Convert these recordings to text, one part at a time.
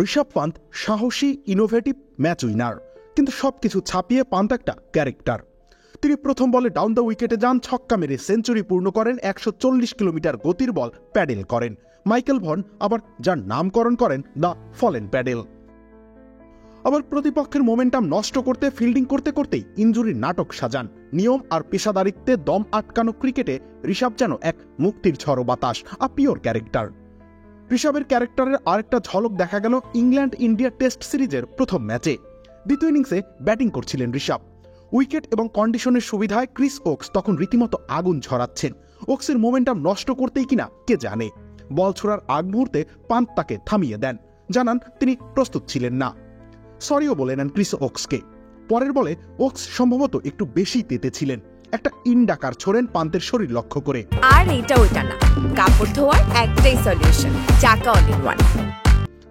ঋষভ পান্ত সাহসী, innovative match winner, কিন্তু সবকিছু ছাপিয়ে পান্ত একটা ক্যারেক্টার। তিনি প্রথম বলে ডাউন দ্য উইকেটে যান, ছক্কা মেরে সেঞ্চুরি পূর্ণ করেন, 140 কিলোমিটার গতির বল প্যাডেল করেন। মাইকেল ভন আবার যার নামকরণ করেন দ্য ফলেন প্যাডেল। আবার প্রতিপক্ষের মোমেন্টাম নষ্ট করতে ফিল্ডিং করতে করতেই ইনজুরির নাটক সাজান। নিয়ম আর পেশাদারিত্বে দম আটকানো ক্রিকেটে ঋষভ যেন এক মুক্তির ঝড়ো বাতাস, আ পিওর ক্যারেক্টার। ঋষভের ক্যারেক্টারের আরেকটা ঝলক দেখা গেল ইংল্যান্ড ইন্ডিয়া টেস্ট সিরিজের প্রথম ম্যাচে। দ্বিতীয় ইনিংসে ব্যাটিং করছিলেন ঋষভ। উইকেট এবং কন্ডিশনের সুবিধায় ক্রিস ওকস তখন রীতিমতো আগুন ঝরাচ্ছেন। ওকসের মোমেন্টাম নষ্ট করতেই কিনা কে জানে, বল ছোড়ার আগ মুহূর্তে পান্ত তাকে থামিয়ে দেন, জানান তিনি প্রস্তুত ছিলেন না। সরিও বলে নেন ক্রিস ওকসকে। পরের বলে ওকস সম্ভবত একটু বেশি তেতে ছিলেন, একটা ইনডাকার ছোড়েন পান্তের শরীর লক্ষ্য করে। আর এটা ওইটা না, কাপড় ধোয়ার একটাই সলিউশন, চাকা অল ইন ওয়ান।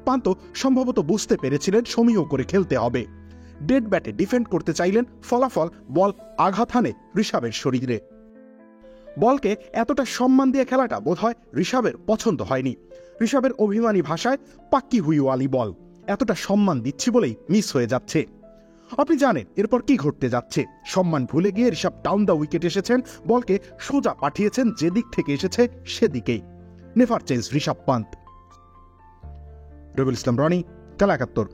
পান্ত সম্ভবত বুঝতে পেরেছিলেন সমীহ করে খেলতে হবে। ডেড ব্যাটে ডিফেন্ড করতে চাইলেন, ফলাফল বল আঘাত হানে ঋষভের শরীরে। বলকে এতটা সম্মান দিয়ে খেলাটা বোধহয় ঋষভের পছন্দ হয়নি। ঋষভের অভিমানী ভাষায় পাক্কি হুইওয়ালি বল, এতটা সম্মান দিচ্ছি বলেই মিস হয়ে যাচ্ছে। আপনি জানেন এরপর কি ঘটতে যাচ্ছে। সম্মান ভুলে গিয়ে ঋষভ ডাউন দ্য উইকেট এসেছেন, বলকে সোজা পাঠিয়েছেন যেদিক থেকে এসেছে সেদিকেই। Never change Rishabh Pant. রবিউল ইসলাম রনি, খেলা ৭১।